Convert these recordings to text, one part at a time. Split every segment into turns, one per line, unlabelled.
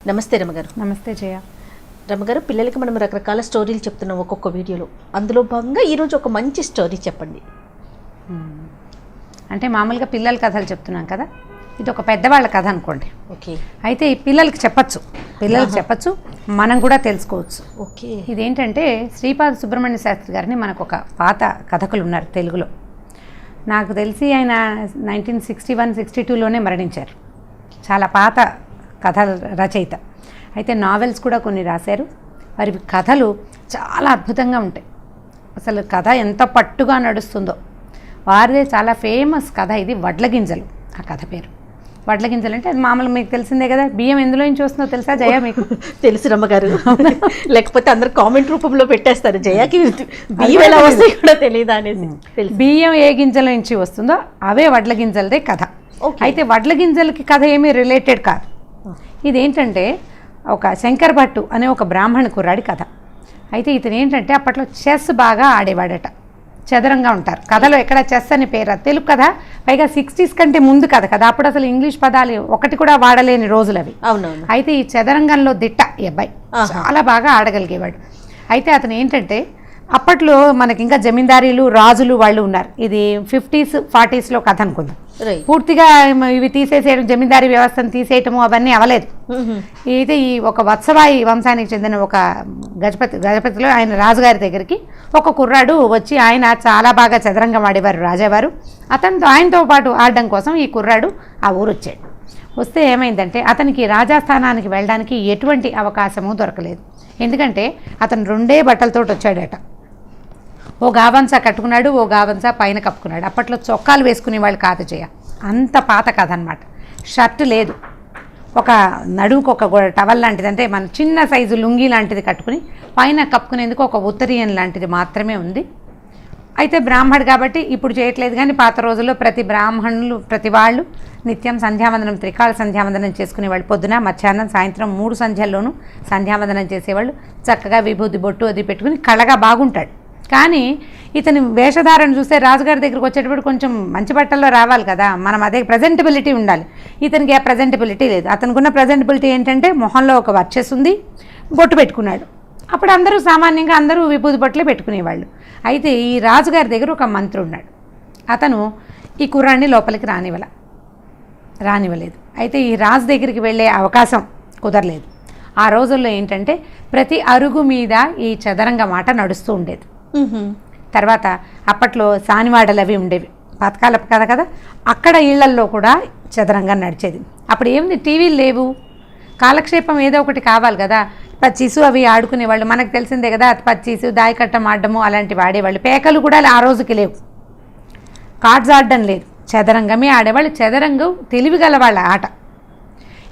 నమస్తే రమగారు.
నమస్తే జయ.
రమగారు, పిల్లలకి మనం రకరకాల స్టోరీలు చెప్తున్నాం ఒక్కొక్క వీడియోలో. అందులో భాగంగా ఈరోజు ఒక మంచి స్టోరీ చెప్పండి.
అంటే మామూలుగా పిల్లల కథలు చెప్తున్నాం కదా, ఇది ఒక పెద్దవాళ్ళ కథ అనుకోండి.
ఓకే.
అయితే ఈ పిల్లలకి చెప్పచ్చు, మనం కూడా తెలుసుకోవచ్చు.
ఓకే.
ఇదేంటంటే శ్రీపాద సుబ్రహ్మణ్య శాస్త్రి గారిని మనకు ఒక పాత కథకులు ఉన్నారు తెలుగులో. నాకు తెలిసి ఆయన 1961-62లోనే మరణించారు. చాలా పాత కథ రచయిత. అయితే నావెల్స్ కూడా కొన్ని రాశారు. వారి కథలు చాలా అద్భుతంగా ఉంటాయి. అసలు కథ ఎంత పట్టుగా నడుస్తుందో. వారిదే చాలా ఫేమస్ కథ ఇది, వడ్లగింజలు. ఆ కథ పేరు వడ్లగింజలు. అంటే అది మామూలు మీకు తెలిసిందే కదా. బియ్యం ఎందులో నుంచి వస్తుందో తెలుసా జయ మీకు?
తెలుసు రమ్మగారు. లేకపోతే అందరు కామెంట్ రూపంలో పెట్టేస్తారు, జయాకి బియ్యం ఎలా వస్తాయి కూడా తెలియదు అనేది.
బియ్యం ఏ గింజల నుంచి వస్తుందో అవే వడ్ల గింజలదే కథ. అయితే వడ్ల గింజలకి కథ ఏమీ రిలేటెడ్ కాదు. ఇదేంటంటే ఒక శంకర్ భట్టు అనే ఒక బ్రాహ్మణ కుర్రాడి కథ. అయితే ఇతను ఏంటంటే అప్పట్లో చెస్ బాగా ఆడేవాడట. చదరంగా ఉంటారు కథలో. ఎక్కడ చెస్ అని పేరు, తెలుగు కథ, పైగా 60s కంటే ముందు కథ కదా. అప్పుడు అసలు ఇంగ్లీష్ పదాలు ఒకటి కూడా వాడలేని రోజులు అవి.
అవునవును.
అయితే ఈ చదరంగంలో దిట్ట ఈ అబ్బాయి చాలా బాగా ఆడగలిగేవాడు. అయితే అతను ఏంటంటే అప్పట్లో మనకి ఇంకా జమీందారీలు రాజులు వాళ్ళు ఉన్నారు. ఇది 50s 40sలో కథ అనుకుందాం. పూర్తిగా ఇవి తీసేసేయడం, జమీందారీ వ్యవస్థను తీసేయటము అవన్నీ అవ్వలేదు. అయితే ఈ ఒక వత్సవాయి వంశానికి చెందిన ఒక గజపతిలో ఆయన రాజుగారి దగ్గరికి ఒక కుర్రాడు వచ్చి, ఆయన చాలా బాగా చదరంగం ఆడేవారు రాజావారు. ఆయనతో పాటు ఆడడం కోసం ఈ కుర్రాడు ఆ ఊరు వచ్చాడు. వస్తే ఏమైందంటే అతనికి రాజాస్థానానికి వెళ్ళడానికి ఎటువంటి అవకాశము దొరకలేదు. ఎందుకంటే అతను 2 బట్టలతో వచ్చాడట. ఓ గావంసా కట్టుకున్నాడు, ఓ గావంసా పైన కప్పుకున్నాడు. అప్పట్లో చొక్కాలు వేసుకునే వాళ్ళు కాదు జయ, అంత పాత కథ అనమాట. షర్ట్ లేదు, ఒక నడుముకు ఒక టవల్ లాంటిది, అంటే మన చిన్న సైజు లుంగీ లాంటిది కట్టుకుని పైన కప్పుకునేందుకు ఒక ఉత్తరీయం లాంటిది మాత్రమే ఉంది. అయితే బ్రాహ్మడు కాబట్టి ఇప్పుడు చేయట్లేదు, కానీ పాత రోజుల్లో ప్రతి బ్రాహ్మణులు ప్రతి వాళ్ళు నిత్యం సంధ్యావందనం, త్రికాల సంధ్యావందనం చేసుకునేవాళ్ళు. పొద్దున, మధ్యాహ్నం, సాయంత్రం 3 సంధ్యల్లోనూ సంధ్యావందనం చేసేవాళ్ళు. చక్కగా విభూతి బొట్టు అది పెట్టుకుని కళగా బాగుంటాడు. కానీ ఇతని వేషధారణ చూస్తే రాజుగారి దగ్గరికి వచ్చేటప్పుడు కొంచెం మంచి బట్టల్లో రావాలి కదా, మనం అదే ప్రజెంటబిలిటీ ఉండాలి. ఇతనికి ఆ ప్రజెంటబిలిటీ లేదు. అతనుకున్న ప్రజెంటబిలిటీ ఏంటంటే మొహంలో ఒక వర్చెస్ ఉంది, బొట్టు పెట్టుకున్నాడు. అప్పుడు అందరూ సామాన్యంగా అందరూ విభూతి బొట్లే పెట్టుకునేవాళ్ళు. అయితే ఈ రాజుగారి దగ్గర ఒక మంత్రి ఉన్నాడు. అతను ఈ కుర్రాన్ని లోపలికి రానివ్వలేదు. అయితే ఈ రాజు దగ్గరికి వెళ్ళే అవకాశం కుదరలేదు. ఆ రోజుల్లో ఏంటంటే ప్రతి అరుగు మీద ఈ చదరంగం ఆట నడుస్తూ ఉండేది. తర్వాత అప్పట్లో సానివాడలు అవి ఉండేవి, పథకాల కదా. అక్కడ ఇళ్లల్లో కూడా చదరంగం నడిచేది. అప్పుడు ఏముంది, టీవీలు లేవు, కాలక్షేపం ఏదో ఒకటి కావాలి కదా. పచ్చీసు అవి ఆడుకునేవాళ్ళు, మనకు తెలిసిందే కదా. పచ్చీసు, దాయకట్టం ఆడడము అలాంటివి ఆడేవాళ్ళు. పేకలు కూడా ఆ రోజుకి లేవు, కార్డ్స్ ఆడడం లేదు, చదరంగమే ఆడేవాళ్ళు. చదరంగం తెలివిగల వాళ్ళ ఆట.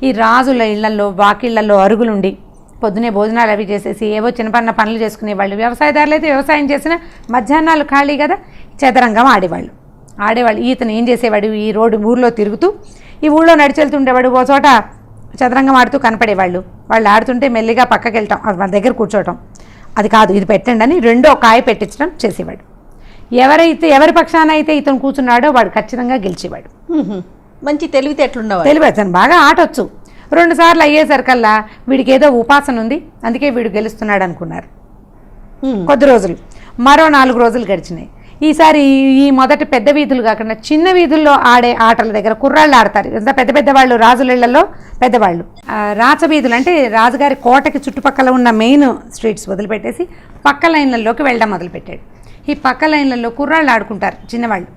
ఈ రాజుల ఇళ్లల్లో వాకిళ్లలో అరుగులుండి పొద్దునే భోజనాలు అవి చేసేసి ఏవో చిన్నపన్న పనులు చేసుకునేవాళ్ళు. వ్యవసాయదారులు అయితే వ్యవసాయం చేసిన మధ్యాహ్నాలు ఖాళీ కదా, చదరంగం ఆడేవాళ్ళు. ఈతను ఏం చేసేవాడు, ఈ ఊళ్ళో తిరుగుతూ ఈ ఊళ్ళో నడిచెళ్తుండేవాడు. ఓ చోట చదరంగం ఆడుతూ కనపడేవాళ్ళు. వాళ్ళు ఆడుతుంటే మెల్లిగా పక్కకి వెళ్తాం, వాళ్ళ దగ్గర కూర్చోవటం. అది కాదు, ఇది పెట్టండి అని 2వ కాయ పెట్టించడం చేసేవాడు. ఎవరి పక్షాన అయితే ఇతను కూర్చున్నాడో వాడు ఖచ్చితంగా గెలిచేవాడు.
మంచి తెలివితేటలున్నవాడు.
అతను బాగా ఆటొచ్చు. 2 సార్లు అయ్యేసరికల్లా వీడికి ఏదో ఉపాసన ఉంది, అందుకే వీడు గెలుస్తున్నాడు అనుకున్నారు. కొద్ది రోజులు, మరో 4 రోజులు గడిచినాయి. ఈసారి ఈ మొదటి పెద్ద వీధులు కాకుండా చిన్న వీధుల్లో ఆడే ఆటల దగ్గర కుర్రాళ్ళు ఆడతారు. ఎంత పెద్ద పెద్దవాళ్ళు, రాజులిళ్లలో పెద్దవాళ్ళు. రాచవీధులు అంటే రాజుగారి కోటకి చుట్టుపక్కల ఉన్న మెయిన్ స్ట్రీట్స్ వదిలిపెట్టేసి పక్క లైన్లలోకి వెళ్ళడం మొదలుపెట్టాడు. ఈ పక్క లైన్లలో కుర్రాళ్ళు ఆడుకుంటారు చిన్నవాళ్ళు,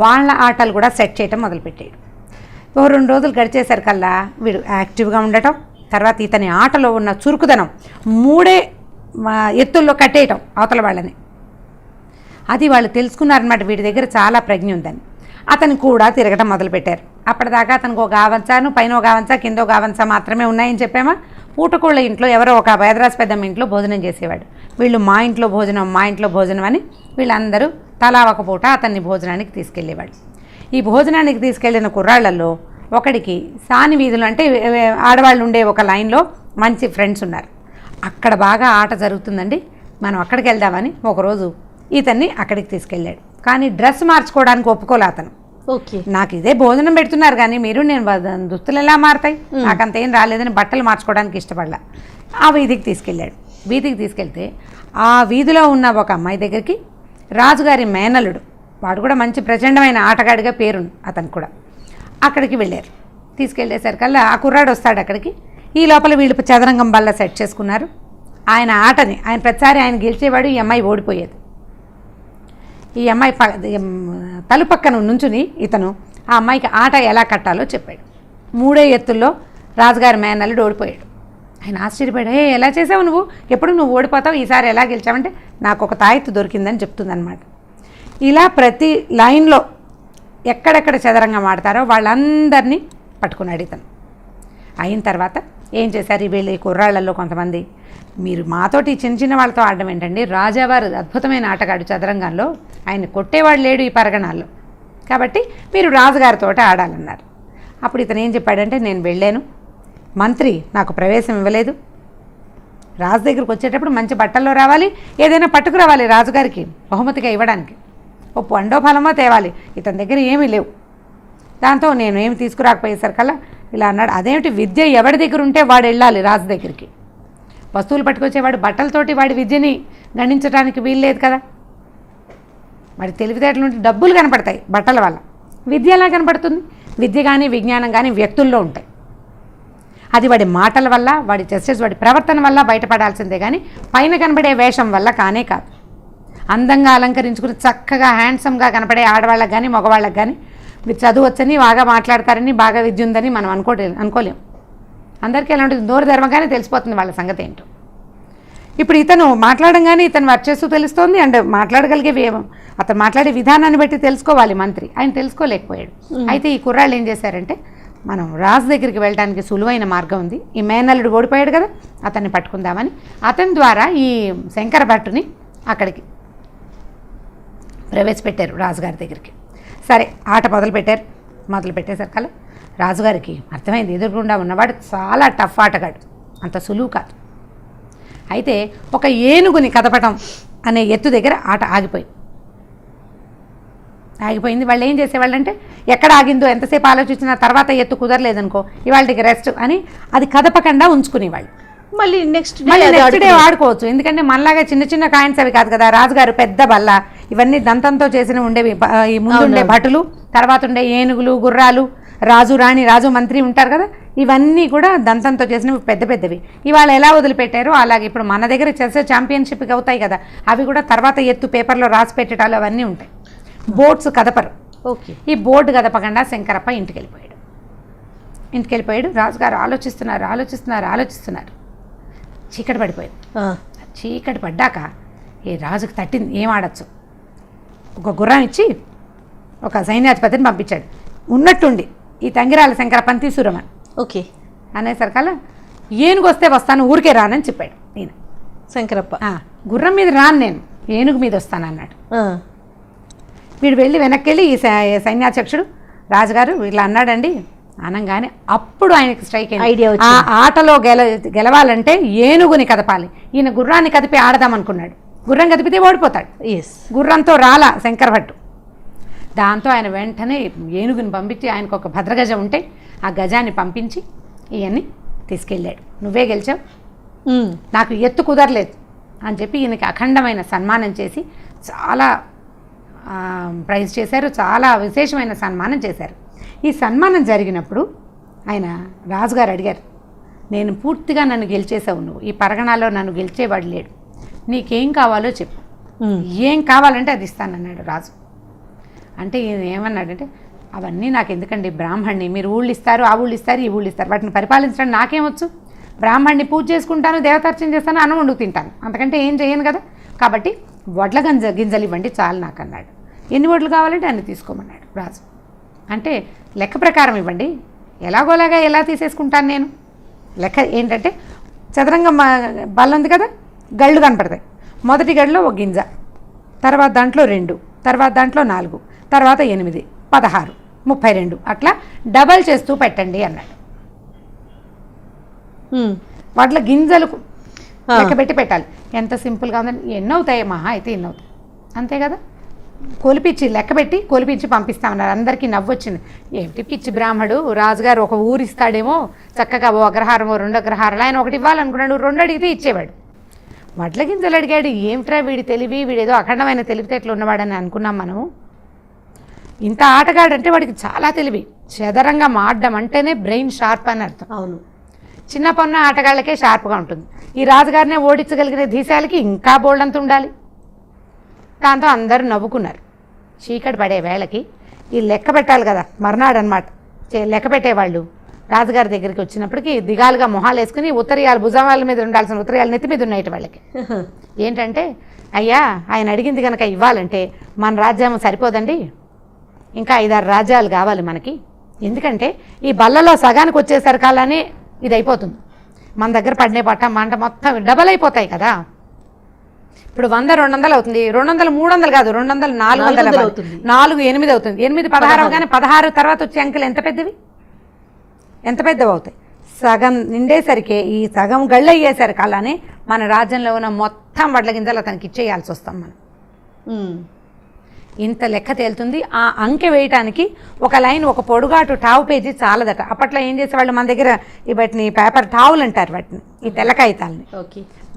వాళ్ళ ఆటలు కూడా సెట్ చేయటం మొదలుపెట్టాడు. ఓ 2 రోజులు గడిచేసరికల్లా వీడు యాక్టివ్గా ఉండటం, తర్వాత ఇతని ఆటలో ఉన్న చురుకుదనం 3 ఎత్తుల్లో కట్టేయటం అవతల వాళ్ళని. అది వాళ్ళు తెలుసుకున్నారన్నమాట, వీడి దగ్గర చాలా ప్రజ్ఞ ఉందని. అతను కూడా తిరగటం మొదలుపెట్టారు. అప్పటిదాకా అతనికి ఒక గావంచాను, పైన ఒక గావంచా, కింద ఒక గావంచా మాత్రమే ఉన్నాయని చెప్పామా. పూటకోళ్ళ ఇంట్లో ఎవరో ఒక వేదరాజు పెద్దమ్మ ఇంట్లో భోజనం చేసేవాడు. వీళ్ళు మా ఇంట్లో భోజనం అని వీళ్ళందరూ తలా ఒక పూట అతన్ని భోజనానికి తీసుకెళ్ళేవాడు. ఈ భోజనానికి తీసుకెళ్లిన కుర్రాళ్లలో ఒకడికి సాని వీధులు అంటే ఆడవాళ్ళు ఉండే ఒక లైన్లో మంచి ఫ్రెండ్స్ ఉన్నారు. అక్కడ బాగా ఆట జరుగుతుందండి, మనం అక్కడికి వెళ్దామని ఒకరోజు ఇతన్ని అక్కడికి తీసుకెళ్ళాడు. కానీ డ్రెస్ మార్చుకోవడానికి ఒప్పుకోలే అతను.
ఓకే.
నాకు ఇదే భోజనం పెడుతున్నారు కానీ మీరు నేను దుస్తులు ఎలా మారుతాయి, నాకు అంత ఏం రాలేదని బట్టలు మార్చుకోవడానికి ఇష్టపడలా. ఆ వీధికి తీసుకెళ్ళాడు. వీధికి తీసుకెళ్తే ఆ వీధిలో ఉన్న ఒక అమ్మాయి దగ్గరికి రాజుగారి మేనలుడు, వాడు కూడా మంచి ప్రచండమైన ఆటగాడిగా పేరుంది అతను కూడా, అక్కడికి వెళ్ళారు. తీసుకెళ్ళేసరికల్లా ఆ కుర్రాడు వస్తాడు అక్కడికి. ఈ లోపల వీళ్ళు చదరంగం బల్ల సెట్ చేసుకున్నారు. ఆయన ఆటని ఆయన ప్రతిసారి ఆయన గెలిచేవాడు, ఈ అమ్మాయి ఓడిపోయేది. ఈ అమ్మాయి తలు పక్కన నుంచుని ఇతను ఆ అమ్మాయికి ఆట ఎలా కట్టాలో చెప్పాడు. 3 ఎత్తుల్లో రాజుగారి మేనల్లుడు ఓడిపోయాడు. ఆయన ఆశ్చర్యపోయాడు. ఎలా చేసావు నువ్వు, ఎప్పుడు నువ్వు ఓడిపోతావు, ఈసారి ఎలా గెలిచావంటే నాకు ఒక తాయెత్తు దొరికిందని చెప్తుందన్నమాట. ఇలా ప్రతి లైన్లో ఎక్కడెక్కడ చదరంగం ఆడతారో వాళ్ళందరినీ పట్టుకున్నాడు ఇతను. అయిన తర్వాత ఏం చేశారు, వీళ్ళు ఈ కుర్రాళ్ళల్లో కొంతమంది, మీరు మాతోటి చిన్న చిన్న వాళ్ళతో ఆడడం ఏంటండి, రాజావారు అద్భుతమైన ఆటగాడు చదరంగంలో, ఆయన కొట్టేవాడు లేడు ఈ పరగణాల్లో, కాబట్టి మీరు రాజుగారితో ఆడాలన్నారు. అప్పుడు ఇతను ఏం చెప్పాడంటే, నేను వెళ్ళాను, మంత్రి నాకు ప్రవేశం ఇవ్వలేదు, రాజు దగ్గరికి వచ్చేటప్పుడు మంచి బట్టల్లో రావాలి, ఏదైనా పట్టుకురావాలి రాజుగారికి బహుమతిగా ఇవ్వడానికి, ఓ పండో ఫలమో తేవాలి, ఇతని దగ్గర ఏమీ లేవు. దాంతో నేను ఏమి తీసుకురాకపోయేసరికల్లా ఇలా అన్నాడు. అదేమిటి, విద్య ఎవరి దగ్గర ఉంటే వాడు వెళ్ళాలి రాజు దగ్గరికి, వస్తువులు పట్టుకొచ్చేవాడు బట్టలతోటి వాడి విద్యని గణించడానికి వీల్లేదు కదా. వాడి తెలివితేటలు ఉంటే డబ్బులు కనపడతాయి బట్టల వల్ల, విద్య ఎలా కనపడుతుంది? విద్య కానీ విజ్ఞానం కానీ వ్యక్తుల్లో ఉంటాయి. అది వాడి మాటల వల్ల, వాడి జస్టిస్, వాడి ప్రవర్తన వల్ల బయటపడాల్సిందే కానీ పైన కనబడే వేషం వల్ల కానే కాదు. అందంగా అలంకరించుకుని చక్కగా హ్యాండ్సమ్గా కనపడే ఆడవాళ్ళకి కానీ మగవాళ్ళకి కానీ మీరు చదువు వచ్చని, బాగా మాట్లాడతారని, బాగా విద్య ఉందని మనం అనుకోలేం. అందరికీ ఎలా ఉంటుంది, నోరు ధర్మగానే తెలిసిపోతుంది వాళ్ళ సంగతి ఏంటో. ఇప్పుడు ఇతను మాట్లాడంగానే ఇతను వర్క్ చేస్తూ తెలుస్తోంది, అండ్ మాట్లాడగలిగే అతను మాట్లాడే విధానాన్ని బట్టి తెలుసుకోవాలి మంత్రి, ఆయన తెలుసుకోలేకపోయాడు. అయితే ఈ కుర్రాళ్ళు ఏం చేశారంటే, మనం రాజు దగ్గరికి వెళ్ళడానికి సులువైన మార్గం ఉంది, ఈ మేనల్లుడు ఓడిపోయాడు కదా, అతన్ని పట్టుకుందామని అతని ద్వారా ఈ శంకర భట్టుని అక్కడికి ప్రవేశపెట్టారు రాజుగారి దగ్గరికి. సరే ఆట మొదలు పెట్టేసరికల్లా రాజుగారికి అర్థమైంది, ఎదురుగుండా ఉన్నవాడు చాలా టఫ్ ఆటగాడు, అంత సులువు కాదు. అయితే ఒక ఏనుగుని కదపటం అనే ఎత్తు దగ్గర ఆట ఆగిపోయింది. వాళ్ళు ఏం చేసేవాళ్ళంటే, ఎక్కడ ఆగిందో ఎంతసేపు ఆలోచించినా తర్వాత ఎత్తు కుదరలేదనుకో, ఇవాళకి రెస్ట్ అని అది కదపకుండా ఉంచుకునేవాళ్ళు.
మళ్ళీ నెక్స్ట్
డే వాడుకోవచ్చు, ఎందుకంటే మనలాగా చిన్న చిన్న కాయిన్స్ అవి కాదు కదా. రాజుగారు పెద్ద బల్ల, ఇవన్నీ దంతంతో చేసిన ఉండేవి. ఈ ముందు ఉండే భటులు, తర్వాత ఉండే ఏనుగులు, గుర్రాలు, రాజు రాణి, రాజు మంత్రి ఉంటారు కదా, ఇవన్నీ కూడా దంతంతో చేసినవి పెద్ద పెద్దవి. ఇవాళ ఎలా వదిలిపెట్టారో అలాగే ఇప్పుడు మన దగ్గర చెస్ ఛాంపియన్షిప్కి అవుతాయి కదా, అవి కూడా తర్వాత ఎత్తు పేపర్లో రాసి పెట్టడాలు అవన్నీ ఉంటాయి. బోర్డ్స్ కదపరు.
ఓకే.
ఈ బోర్డు కదపకుండా శంకరప్ప ఇంటికి వెళ్ళిపోయాడు. రాజుగారు ఆలోచిస్తున్నారు. చీకటి పడిపోయింది. చీకటి పడ్డాక ఏ రాజుకి తట్టింది, ఏం ఆడచ్చు, ఒక గుర్రం ఇచ్చి ఒక సైన్యాధిపతిని పంపించాడు. ఉన్నట్టుండి ఈ తంగిరాల శంకరప్పని తీసుకురమని.
ఓకే.
అనేసరికల్లా ఏనుగు వస్తే వస్తాను, ఊరికే రానని చెప్పాడు ఈయన
శంకరప్ప.
గుర్రం మీద రాను, నేను ఏనుగు మీద వస్తానన్నాడు. వీడు వెళ్ళి వెనక్కి వెళ్ళి ఈ సైన్యాధ్యక్షుడు రాజుగారు ఇలా అన్నాడండి అనగానే అప్పుడు ఆయనకి స్ట్రైక్ అయింది. ఆ ఆటలో గెలవాలంటే ఏనుగుని కదపాలి. ఈయన గుర్రాన్ని కదిపి ఆడదామనుకున్నాడు. గుర్రం కదిపితే ఓడిపోతాడు. గుర్రంతో రాలా శంకరభట్టు. దాంతో ఆయన వెంటనే ఏనుగుని పంపించి, ఆయనకు ఒక భద్రగజం ఉంటే ఆ గజాన్ని పంపించి ఈయన్ని తీసుకెళ్ళాడు. నువ్వే గెలిచావు, నాకు ఎత్తు కుదరలేదు అని చెప్పి ఈయనకి అఖండమైన సన్మానం చేసి చాలా ప్రైజ్ చేశారు, చాలా విశేషమైన సన్మానం చేశారు. ఈ సన్మానం జరిగినప్పుడు ఆయన రాజుగారు అడిగారు, నేను పూర్తిగా నన్ను గెలిచేసావు, నువ్వు ఈ పరగణాలో నన్ను గెలిచేవాడు లేడు, నీకేం కావాలో చెప్పు, ఏం కావాలంటే అది ఇస్తానన్నాడు రాజు. అంటే ఈయన ఏమన్నాడంటే, అవన్నీ నాకు ఎందుకండి, బ్రాహ్మణ్ణి, మీరు ఊళ్ళు ఇస్తారు, ఆ ఊళ్ళు ఇస్తారు, ఈ ఊళ్ళు ఇస్తారు, వాటిని పరిపాలించడం నాకేమొచ్చు, బ్రాహ్మణ్ణి పూజ చేసుకుంటాను, దేవతార్చన చేస్తాను, అన్నం వండుకు తింటాను, అంతకంటే ఏం చేయను కదా, కాబట్టి వడ్ల గింజలు ఇవ్వండి చాలు నాకు అన్నాడు. ఎన్ని వడ్లు కావాలంటే అన్ని తీసుకోమన్నాడు రాజు. అంటే లెక్క ప్రకారం ఇవ్వండి, ఎలాగోలాగా ఎలా తీసేసుకుంటాను నేను. లెక్క ఏంటంటే, చదరంగం బల్ల ఉంది కదా, గళ్ళు కనపడతాయి. మొదటి గడిలో ఒక గింజ, తర్వాత దాంట్లో 2, తర్వాత దాంట్లో 4, తర్వాత 8, 16, 32 అట్లా డబల్ చేస్తూ పెట్టండి అన్నాడు. వాటిలో గింజలు లెక్క పెట్టి పెట్టాలి. ఎంత సింపుల్గా ఉందని, ఎన్ని అవుతాయి మహా అయితే ఎన్ని అవుతాయి, అంతే కదా. కొలిపించి లెక్కబెట్టి కొలిపించి పంపిస్తామన్నారు. అందరికీ నవ్వొచ్చింది. ఏమిటి పిచ్చి బ్రాహ్మడు, రాజుగారు ఒక ఊరు ఇస్తాడేమో, చక్కగా ఓ అగ్రహారమో 2 అగ్రహారాలు ఆయన ఒకటి ఇవ్వాలనుకున్నాడు, 2 అడిగితే ఇచ్చేవాడు. వడ్ల గింజలు అడిగాడు. ఏమిట్రా వీడి తెలివి, వీడేదో అఖండమైన తెలివితేటలు ఉన్నవాడని అనుకున్నాం మనము. ఇంత ఆటగాడంటే వాడికి చాలా తెలివి. చదరంగా మాడడం అంటేనే బ్రెయిన్ షార్ప్ అని అర్థం.
అవును,
చిన్న పన్న ఆటగాళ్ళకే షార్ప్గా ఉంటుంది. ఈ రాజుగారినే ఓడించగలిగిన ధీశాలకి ఇంకా బోల్డంత ఉండాలి. దాంతో అందరూ నవ్వుకున్నారు. చీకటి పడే వేళకి ఈ లెక్క పెట్టాలి కదా, మర్నాడు అనమాట లెక్క పెట్టేవాళ్ళు రాజుగారి దగ్గరికి వచ్చినప్పటికీ దిగాలుగా మొహాలు వేసుకుని ఉత్తరీయాలు భుజాల మీద ఉండాల్సిన ఉత్తరీయాలు నెత్తి మీద ఉన్నాయి వాళ్ళకి. ఏంటంటే, అయ్యా ఆయన అడిగింది కనుక ఇవ్వాలంటే మన రాజ్యం సరిపోదండి, ఇంకా 5-6 రాజ్యాలు కావాలి మనకి. ఎందుకంటే ఈ బల్లలో సగానికి వచ్చేసరికాలనే ఇది అయిపోతుంది. మన దగ్గర పడినే పట్ట మంట మొత్తం డబల్ అయిపోతాయి కదా. ఇప్పుడు 100-200 అవుతుంది, 200 300 కాదు, 200 400 అవుతుంది, 4 8 అవుతుంది, 8 16 అవగానే 16 తర్వాత వచ్చే అంకెలు ఎంత పెద్దవి అవుతాయి. సగం నిండేసరికి ఈ సగం గళ్ళు అయ్యేసరికి అలానే మన రాజ్యంలో ఉన్న మొత్తం వడ్ల గింజలు అతనికి ఇచ్చేయాల్సి వస్తాం మనం. ఇంత లెక్క తేలుతుంది. ఆ అంకె వేయటానికి ఒక లైన్, ఒక పొడుగాటు టావు పేజీ చాలదట. అప్పట్లో ఏం చేసేవాళ్ళు, మన దగ్గర వాటిని పేపర్ టావులు అంటారు, వాటిని ఈ తెల్ల కాగితాలని.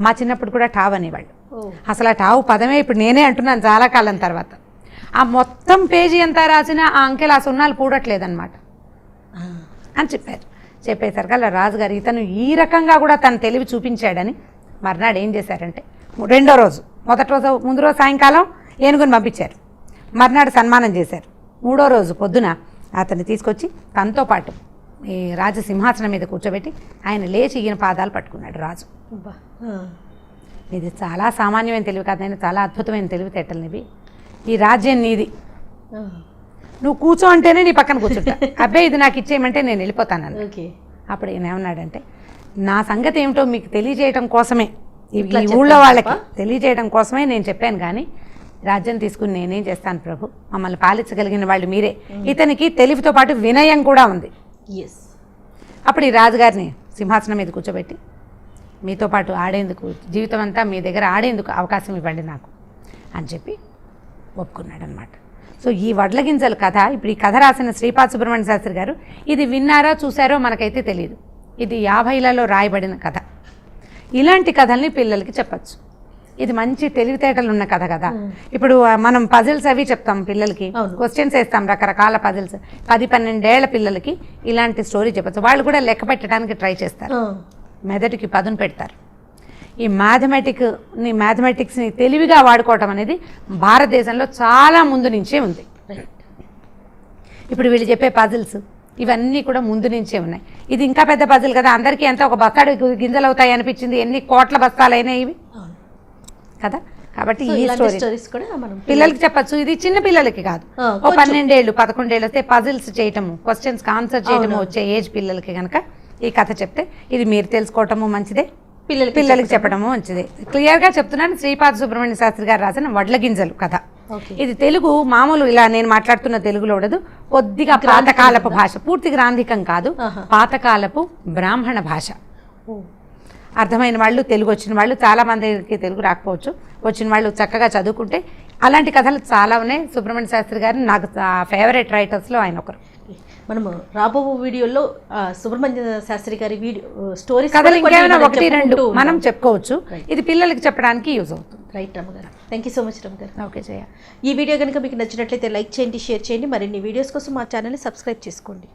మా చిన్నప్పుడు కూడా టావ్ అనేవాళ్ళు. అసలు ఆ టావు పదమే ఇప్పుడు నేనే అంటున్నాను చాలా కాలం తర్వాత. ఆ మొత్తం పేజీ ఎంత రాసినా ఆ అంకెలు ఆ సున్నాలు పూడట్లేదన్నమాట అని చెప్పారు. చెప్పేసరికి అలా రాజుగారు ఇతను ఈ రకంగా కూడా తన తెలివి చూపించాడని మర్నాడు ఏం చేశారంటే, 2వ రోజు, మొదటి రోజు ముందు రోజు సాయంకాలం ఏనుగుని పంపించారు, మర్నాడు సన్మానం చేశారు. 3వ రోజు పొద్దున అతన్ని తీసుకొచ్చి తనతో పాటు ఈ రాజసింహాసనం మీద కూర్చోబెట్టి ఆయన లేచి ఈయన పాదాలు పట్టుకున్నాడు రాజు. ఇది చాలా సామాన్యమైన తెలివి కాదు, నేను చాలా అద్భుతమైన తెలివితేటలు. ఈ రాజ్యం నీది, నువ్వు కూర్చో అంటేనే నీ పక్కన కూర్చుంటా, అబ్బాయి ఇది నాకు ఇచ్చేయమంటే నేను వెళ్ళిపోతాను. అప్పుడు ఈయన ఏమన్నాడంటే, నా సంగతి ఏమిటో మీకు తెలియజేయడం కోసమే, ఈ ఊళ్ళో వాళ్ళకి తెలియజేయడం కోసమే నేను చెప్పాను, కానీ రాజ్యం తీసుకుని నేనేం చేస్తాను ప్రభు, మమ్మల్ని పాలించగలిగిన వాళ్ళు మీరే. ఇతనికి తెలివితో పాటు వినయం కూడా ఉంది. అప్పుడు ఈ రాజుగారిని సింహాసనం మీద కూర్చోబెట్టి, మీతో పాటు ఆడేందుకు, జీవితం అంతా మీ దగ్గర ఆడేందుకు అవకాశం ఇవ్వండి నాకు అని చెప్పి ఒప్పుకున్నాడు అనమాట. సో ఈ వడ్ల గింజల కథ, ఇప్పుడు ఈ కథ రాసిన శ్రీపాద సుబ్రహ్మణ్య శాస్త్రి గారు, ఇది విన్నారో చూసారో మనకైతే తెలియదు, ఇది 50లలో రాయబడిన కథ. ఇలాంటి కథల్ని పిల్లలకి చెప్పచ్చు. ఇది మంచి తెలివితేటలు ఉన్న కథ కదా. ఇప్పుడు మనం పజిల్స్ అవి చెప్తాం పిల్లలకి, క్వశ్చన్స్ వేస్తాం, రకరకాల పజిల్స్. 10-12 ఏళ్ల పిల్లలకి ఇలాంటి స్టోరీ చెప్పచ్చు. వాళ్ళు కూడా లెక్క పెట్టడానికి ట్రై చేస్తారు, మెదడుకి పదును పెడతారు. ఈ మ్యాథమెటిక్స్ని తెలివిగా వాడుకోవటం అనేది భారతదేశంలో చాలా ముందు నుంచే ఉంది. ఇప్పుడు వీళ్ళు చెప్పే పజిల్స్ ఇవన్నీ కూడా ముందు నుంచే ఉన్నాయి. ఇది ఇంకా పెద్ద పజిల్ కదా, అందరికీ ఎంత ఒక బస్తాడు గింజలు అవుతాయి అనిపించింది, ఎన్ని కోట్ల బస్తాలు అయినాయి ఇవి కదా. కాబట్టి ఈ స్టోరీస్ కూడా పిల్లలకి చెప్పచ్చు. ఇది చిన్న పిల్లలకి కాదు, 12 ఏళ్ళు 11 ఏళ్ళు వస్తే పజిల్స్ చేయటము, క్వశ్చన్స్కి ఆన్సర్ చేయటము వచ్చే ఏజ్ పిల్లలకి కనుక ఈ కథ చెప్తే ఇది మీరు తెలుసుకోవటము మంచిదే, పిల్లలకి చెప్పడము మంచిదే. క్లియర్గా చెప్తున్నాను, శ్రీపాద సుబ్రహ్మణ్య శాస్త్రి గారు రాసిన వడ్ల గింజలు కథ. ఇది తెలుగు మామూలు ఇలా నేను మాట్లాడుతున్న తెలుగులో ఉండదు, కొద్దిగా పాతకాలపు భాష, పూర్తి గ్రాంధికం కాదు, పాతకాలపు బ్రాహ్మణ భాష. అర్థమైన వాళ్ళు, తెలుగు వచ్చిన వాళ్ళు, చాలా మందికి తెలుగు రాకపోవచ్చు, వచ్చిన వాళ్ళు చక్కగా చదువుకుంటే అలాంటి కథలు చాలా ఉన్నాయి. సుబ్రహ్మణ్య శాస్త్రి గారు నాకు ఫేవరెట్ రైటర్స్లో ఆయన ఒకరు.
మనము రాబో వీడియోలో సుబ్రహ్మణ్య శాస్త్రి గారి స్టోరీస్
కథలు ఇంకేమైనా 1-2 మనం చెప్పుకోవచ్చు. ఇది పిల్లలకి చెప్పడానికి యూజ్ అవుతుంది.
రైట్ రమ్మగారు, థ్యాంక్ యూ సో మచ్ రమ్మగారు.
ఓకే జయ.
ఈ వీడియో కనుక మీకు నచ్చినట్లయితే లైక్ చేయండి, షేర్ చేయండి. మరిన్ని వీడియోస్ కోసం మా ఛానల్ని సబ్స్క్రైబ్ చేసుకోండి.